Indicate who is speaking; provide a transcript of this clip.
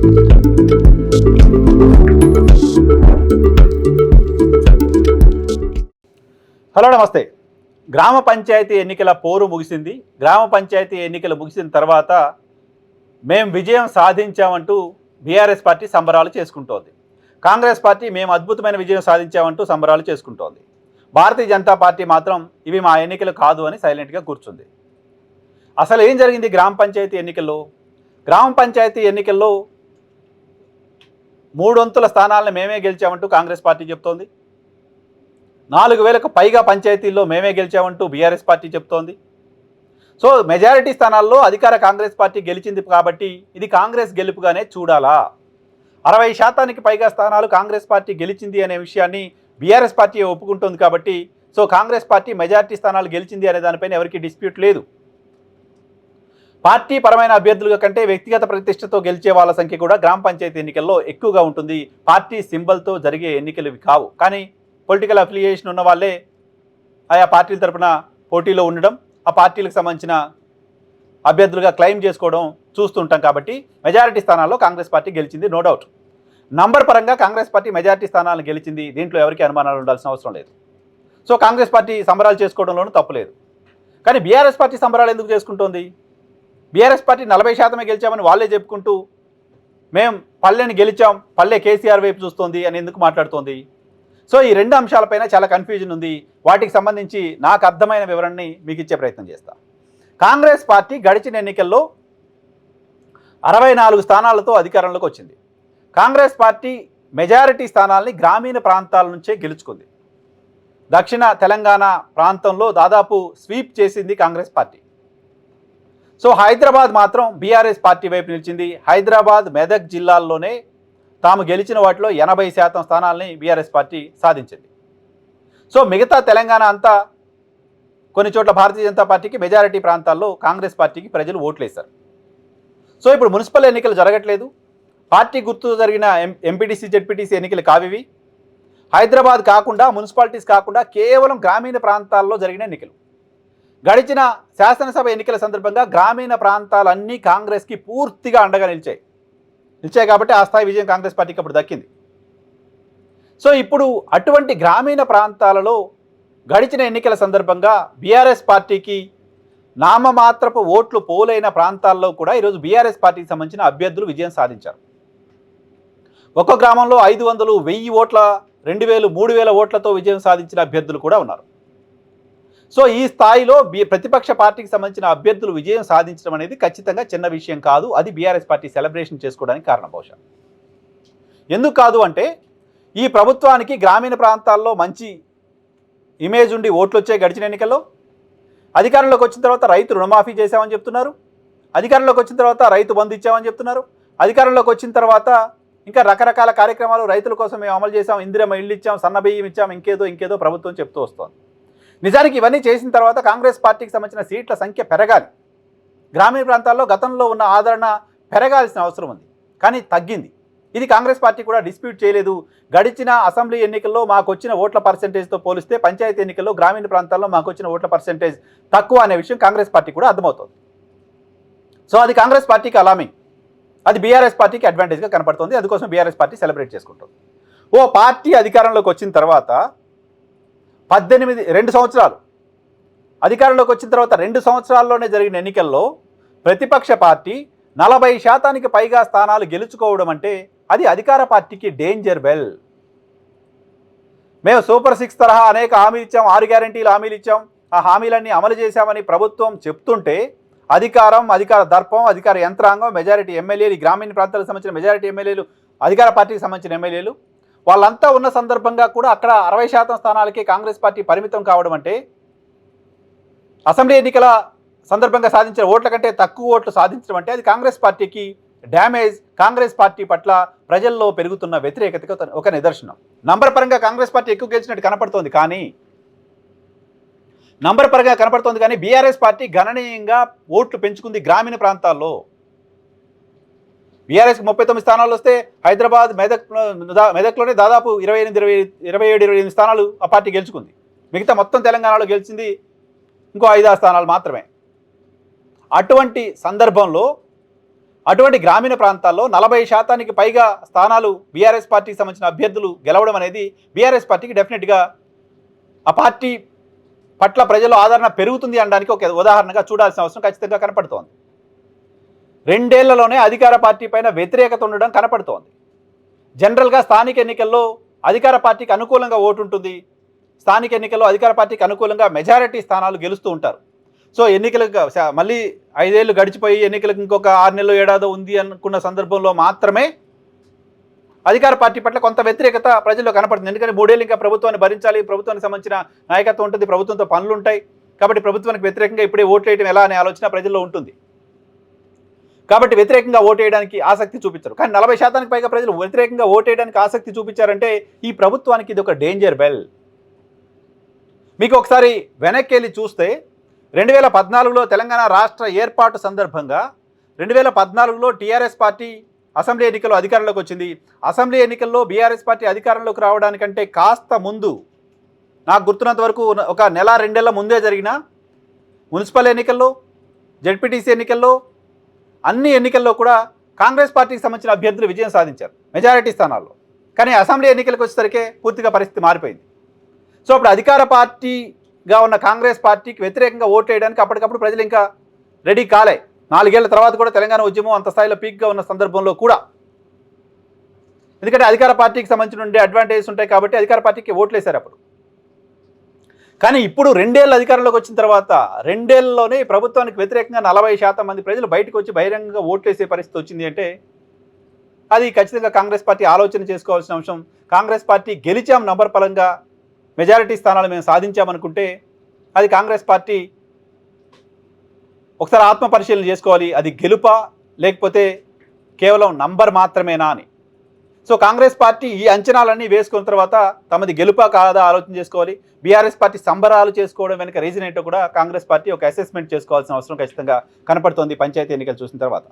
Speaker 1: Hello నమస్తే. గ్రామ పంచాయతీ ఎన్నికల పోరు ముగిసింది. గ్రామ పంచాయతీ ఎన్నికలు ముగిసిన తర్వాత మేము విజయం సాధించామంటూ బీఆర్ఎస్ పార్టీ సంబరాలు చేసుకుంటోంది. కాంగ్రెస్ పార్టీ మేము అద్భుతమైన విజయం సాధించామంటూ సంబరాలు చేసుకుంటోంది. భారతీయ జనతా పార్టీ మాత్రం ఇవి మా ఎన్నికలు కాదు అని సైలెంట్గా కూర్చుంది. అసలు ఏం జరిగింది గ్రామ పంచాయతీ ఎన్నికల్లో? గ్రామ పంచాయతీ ఎన్నికల్లో 3 వంతుల స్థానాలను మేమే గెలిచామంటూ కాంగ్రెస్ పార్టీ చెప్తోంది. 4000కు పైగా పంచాయతీల్లో మేమే గెలిచామంటూ బీఆర్ఎస్ పార్టీ చెప్తోంది. సో మెజారిటీ స్థానాల్లో అధికార కాంగ్రెస్ పార్టీ గెలిచింది కాబట్టి ఇది కాంగ్రెస్ గెలుపుగానే చూడాలా? 60% పైగా స్థానాలు కాంగ్రెస్ పార్టీ గెలిచింది అనే విషయాన్ని బీఆర్ఎస్ పార్టీ ఒప్పుకుంటుంది కాబట్టి సో కాంగ్రెస్ పార్టీ మెజారిటీ స్థానాలు గెలిచింది అనే దానిపైన ఎవరికి డిస్ప్యూట్ లేదు. పార్టీ పరమైన అభ్యర్థుల కంటే వ్యక్తిగత ప్రతిష్టతో గెలిచే వాళ్ళ సంఖ్య కూడా గ్రామ పంచాయతీ ఎన్నికల్లో ఎక్కువగా ఉంటుంది. పార్టీ సింబల్తో జరిగే ఎన్నికలు ఇవి కావు. కానీ పొలిటికల్ అఫిలియేషన్ ఉన్న వాళ్ళే ఆయా పార్టీల తరఫున పోటీలో ఉండడం, ఆ పార్టీలకు సంబంధించిన అభ్యర్థులుగా క్లెయిమ్ చేసుకోవడం చూస్తుంటాం. కాబట్టి మెజారిటీ స్థానాల్లో కాంగ్రెస్ పార్టీ గెలిచింది, నో డౌట్. నంబర్ పరంగా కాంగ్రెస్ పార్టీ మెజారిటీ స్థానాలను గెలిచింది, దీంట్లో ఎవరికి అనుమానాలు ఉండాల్సిన అవసరం లేదు. సో కాంగ్రెస్ పార్టీ సంబరాలు చేసుకోవడంలోనూ తప్పులేదు. కానీ బీఆర్ఎస్ పార్టీ సంబరాలు ఎందుకు చేసుకుంటోంది? బీఆర్ఎస్ పార్టీ 40% గెలిచామని వాళ్ళే చెప్పుకుంటూ మేము పల్లెని గెలిచాం, పల్లె కేసీఆర్ వైపు చూస్తోంది అని ఎందుకు మాట్లాడుతోంది? సో ఈ 2 అంశాలపైన చాలా కన్ఫ్యూజన్ ఉంది. వాటికి సంబంధించి నాకు అర్థమైన వివరణని మీకు ఇచ్చే ప్రయత్నం చేస్తాను. కాంగ్రెస్ పార్టీ గడిచిన ఎన్నికల్లో 64 స్థానాలతో అధికారంలోకి వచ్చింది. కాంగ్రెస్ పార్టీ మెజారిటీ స్థానాల్ని గ్రామీణ ప్రాంతాల నుంచే గెలుచుకుంది. దక్షిణ తెలంగాణ ప్రాంతంలో దాదాపు స్వీప్ చేసింది కాంగ్రెస్ పార్టీ. సో హైదరాబాద్ మాత్రం బీఆర్ఎస్ పార్టీ వైపు నిలిచింది. హైదరాబాద్, మెదక్ జిల్లాల్లోనే తాము గెలిచిన వాటిలో 80% స్థానాలని బీఆర్ఎస్ పార్టీ సాధించింది. సో మిగతా తెలంగాణ అంతా కొన్ని చోట్ల భారతీయ జనతా పార్టీకి, మెజారిటీ ప్రాంతాల్లో కాంగ్రెస్ పార్టీకి ప్రజలు ఓట్లేశారు. సో ఇప్పుడు మున్సిపల్ ఎన్నికలు జరగట్లేదు. పార్టీ గుర్తు జరిగిన ఎంపీటీసీ, జెడ్పీటీసీ ఎన్నికలు కావివి. హైదరాబాద్ కాకుండా, మున్సిపాలిటీస్ కాకుండా కేవలం గ్రామీణ ప్రాంతాల్లో జరిగిన ఎన్నికలు. గడిచిన శాసనసభ ఎన్నికల సందర్భంగా గ్రామీణ ప్రాంతాలన్నీ కాంగ్రెస్కి పూర్తిగా అండగా నిలిచాయి కాబట్టి ఆ స్థాయి విజయం కాంగ్రెస్ పార్టీకి అప్పుడు దక్కింది. సో ఇప్పుడు అటువంటి గ్రామీణ ప్రాంతాలలో గడిచిన ఎన్నికల సందర్భంగా బీఆర్ఎస్ పార్టీకి నామమాత్రపు ఓట్లు పోలైన ప్రాంతాల్లో కూడా ఈరోజు బీఆర్ఎస్ పార్టీకి సంబంధించిన అభ్యర్థులు విజయం సాధించారు. ఒక్కో గ్రామంలో 500, 1000 ఓట్ల, 2000, 3000 ఓట్లతో విజయం సాధించిన అభ్యర్థులు కూడా ఉన్నారు. సో ఈ స్థాయిలో ప్రతిపక్ష పార్టీకి సంబంధించిన అభ్యర్థులు విజయం సాధించడం అనేది ఖచ్చితంగా చిన్న విషయం కాదు. అది బీఆర్ఎస్ పార్టీ సెలబ్రేషన్ చేసుకోవడానికి కారణం. బహుశా ఎందుకు కాదు అంటే ఈ ప్రభుత్వానికి గ్రామీణ ప్రాంతాల్లో మంచి ఇమేజ్ ఉండి ఓట్లు వచ్చాయి. గడిచిన ఎన్నికల్లో అధికారంలోకి వచ్చిన తర్వాత రైతు రుణమాఫీ చేశామని చెప్తున్నారు, అధికారంలోకి వచ్చిన తర్వాత రైతు బంధు ఇచ్చామని చెప్తున్నారు, అధికారంలోకి వచ్చిన తర్వాత ఇంకా రకరకాల కార్యక్రమాలు రైతుల కోసం మేము అమలు చేశాం, ఇందిరమ్మ ఇళ్ళు ఇచ్చాం, సన్నబియ్యం ఇచ్చాం, ఇంకేదో ప్రభుత్వం చెప్తూ వస్తోంది. నిజానికి ఇవన్నీ చేసిన తర్వాత కాంగ్రెస్ పార్టీకి సంబంధించిన సీట్ల సంఖ్య పెరగాలి. గ్రామీణ ప్రాంతాల్లో గతంలో ఉన్న ఆదరణ పెరగాల్సిన అవసరం ఉంది, కానీ తగ్గింది. ఇది కాంగ్రెస్ పార్టీ కూడా డిస్ప్యూట్ చేయలేదు. గడిచిన అసెంబ్లీ ఎన్నికల్లో మాకు వచ్చిన ఓట్ల పర్సెంటేజ్తో పోలిస్తే పంచాయతీ ఎన్నికల్లో గ్రామీణ ప్రాంతాల్లో మాకు వచ్చిన ఓట్ల పర్సెంటేజ్ తక్కువ అనే విషయం కాంగ్రెస్ పార్టీ కూడా అర్థమవుతుంది. సో అది కాంగ్రెస్ పార్టీకి అలామింగ్, అది బీఆర్ఎస్ పార్టీకి అడ్వాంటేజ్గా కనపడుతుంది. అందుకోసం బీఆర్ఎస్ పార్టీ సెలబ్రేట్ చేసుకుంటుంది. ఓ పార్టీ అధికారంలోకి వచ్చిన తర్వాత 2 సంవత్సరాలు అధికారంలోకి వచ్చిన తర్వాత 2 సంవత్సరాల్లోనే జరిగిన ఎన్నికల్లో ప్రతిపక్ష పార్టీ 40% పైగా స్థానాలు గెలుచుకోవడం అంటే అది అధికార పార్టీకి డేంజర్ బెల్. మేము సూపర్ 6 తరహా అనేక హామీలు ఇచ్చాం, 6 గ్యారంటీలు హామీలు ఇచ్చాం, ఆ హామీలన్నీ అమలు చేశామని ప్రభుత్వం చెప్తుంటే అధికార దర్పం, అధికార యంత్రాంగం, మెజారిటీ ఎమ్మెల్యేలు, గ్రామీణ ప్రాంతాలకు సంబంధించిన మెజారిటీ ఎమ్మెల్యేలు, అధికార పార్టీకి సంబంధించిన ఎమ్మెల్యేలు వాళ్ళంతా ఉన్న సందర్భంగా కూడా అక్కడ 60% స్థానాలకే కాంగ్రెస్ పార్టీ పరిమితం కావడం అంటే, అసెంబ్లీ ఎన్నికల సందర్భంగా సాధించిన ఓట్ల కంటే తక్కువ ఓట్లు సాధించడం అంటే అది కాంగ్రెస్ పార్టీకి డ్యామేజ్. కాంగ్రెస్ పార్టీ పట్ల ప్రజల్లో పెరుగుతున్న వ్యతిరేకతకు ఒక నిదర్శనం. నంబర్ పరంగా కాంగ్రెస్ పార్టీ ఎక్కువ గెలిచినట్టు కనపడుతోంది, కానీ బీఆర్ఎస్ పార్టీ గణనీయంగా ఓట్లు పెంచుకుంది గ్రామీణ ప్రాంతాల్లో. బీఆర్ఎస్కి 39 స్థానాలు వస్తే హైదరాబాద్, మెదక్లోనే దాదాపు 27-28 స్థానాలు ఆ పార్టీ గెలుచుకుంది. మిగతా మొత్తం తెలంగాణలో గెలిచింది ఇంకో 5-6 స్థానాలు మాత్రమే. అటువంటి సందర్భంలో అటువంటి గ్రామీణ ప్రాంతాల్లో 40% పైగా స్థానాలు బీఆర్ఎస్ పార్టీకి సంబంధించిన అభ్యర్థులు గెలవడం అనేది బీఆర్ఎస్ పార్టీకి డెఫినెట్గా ఆ పార్టీ పట్ల ప్రజల ఆదరణ పెరుగుతుంది అనడానికి ఒక ఉదాహరణగా చూడాల్సిన అవసరం ఖచ్చితంగా కనపడుతోంది. 2 ఏళ్లలోనే అధికార పార్టీ పైన వ్యతిరేకత ఉండడం కనపడుతోంది. జనరల్గా స్థానిక ఎన్నికల్లో అధికార పార్టీకి అనుకూలంగా ఓటు ఉంటుంది. స్థానిక ఎన్నికల్లో అధికార పార్టీకి అనుకూలంగా మెజారిటీ స్థానాలు గెలుస్తూ ఉంటారు. సో ఎన్నికలకు మళ్ళీ 5 ఏళ్ళు గడిచిపోయి ఎన్నికలకు ఇంకొక 6 నెలలు ఏడాదో ఉంది అనుకున్న సందర్భంలో మాత్రమే అధికార పార్టీ పట్ల కొంత వ్యతిరేకత ప్రజల్లో కనపడుతుంది. ఎందుకంటే 3 ఏళ్ళు ఇంకా ప్రభుత్వాన్ని భరించాలి, ప్రభుత్వానికి సంబంధించిన నాయకత్వం ఉంటుంది, ప్రభుత్వంతో పనులు ఉంటాయి. కాబట్టి ప్రభుత్వానికి వ్యతిరేకంగా ఇప్పుడే ఓటు వేయడం ఎలా అనే ఆలోచన ప్రజల్లో ఉంటుంది. కాబట్టి వ్యతిరేకంగా ఓటు వేయడానికి ఆసక్తి చూపించరు. కానీ 40% పైగా ప్రజలు వ్యతిరేకంగా ఓటు వేయడానికి ఆసక్తి చూపించారంటే ఈ ప్రభుత్వానికి ఇది ఒక డేంజర్ బెల్. మీకు ఒకసారి వెనక్కి వెళ్ళి చూస్తే 2014లో తెలంగాణ రాష్ట్ర ఏర్పాటు సందర్భంగా 2014లో టీఆర్ఎస్ పార్టీ అసెంబ్లీ ఎన్నికల్లో అధికారంలోకి వచ్చింది. అసెంబ్లీ ఎన్నికల్లో బీఆర్ఎస్ పార్టీ అధికారంలోకి రావడానికంటే కాస్త ముందు, నాకు గుర్తున్నంత వరకు ఒక నెల 2 నెలల ముందే జరిగిన మున్సిపల్ ఎన్నికల్లో, జెడ్పీటీసీ ఎన్నికల్లో, అన్ని ఎన్నికల్లో కూడా కాంగ్రెస్ పార్టీకి సంబంధించిన అభ్యర్థులు విజయం సాధించారు మెజారిటీ స్థానాల్లో. కానీ అసెంబ్లీ ఎన్నికలకు వచ్చేసరికి పూర్తిగా పరిస్థితి మారిపోయింది. సో అప్పుడు అధికార పార్టీగా ఉన్న కాంగ్రెస్ పార్టీకి వ్యతిరేకంగా ఓటు వేయడానికి అప్పటికప్పుడు ప్రజలు ఇంకా రెడీ కాలే. 4 ఏళ్ల తర్వాత కూడా తెలంగాణ ఉద్యమం అంత స్థాయిలో పీక్గా ఉన్న సందర్భంలో కూడా, ఎందుకంటే అధికార పార్టీకి సంబంధించిన ఉండే అడ్వాంటేజెస్ ఉంటాయి కాబట్టి అధికార పార్టీకి ఓట్లు వేశారు అప్పుడు. కానీ ఇప్పుడు 2 ఏళ్ళు అధికారంలోకి వచ్చిన తర్వాత 2 ఏళ్లలోనే ప్రభుత్వానికి వ్యతిరేకంగా 40% మంది ప్రజలు బయటకు వచ్చి బహిరంగంగా ఓట్లు వేసే పరిస్థితి వచ్చింది అంటే అది ఖచ్చితంగా కాంగ్రెస్ పార్టీ ఆలోచన చేసుకోవాల్సిన అంశం. కాంగ్రెస్ పార్టీ గెలిచాం నంబర్ పరంగా, మెజారిటీ స్థానాలు మేము సాధించామనుకుంటే అది కాంగ్రెస్ పార్టీ ఒకసారి ఆత్మ పరిశీలన చేసుకోవాలి. అది గెలుపా లేకపోతే కేవలం నంబర్ మాత్రమేనా అని. సో కాంగ్రెస్ పార్టీ ఈ అంచనాలన్నీ వేసుకున్న తర్వాత తమది గెలుపా కాదా ఆలోచన చేసుకోవాలి. బీఆర్ఎస్ పార్టీ సంబరాలు చేసుకోవడం వెనుక రీజన్ ఏంటో కూడా కాంగ్రెస్ పార్టీ ఒక అసెస్మెంట్ చేసుకోవాల్సిన అవసరం ఖచ్చితంగా కనపడుతోంది పంచాయతీ ఎన్నికలు చూసిన తర్వాత.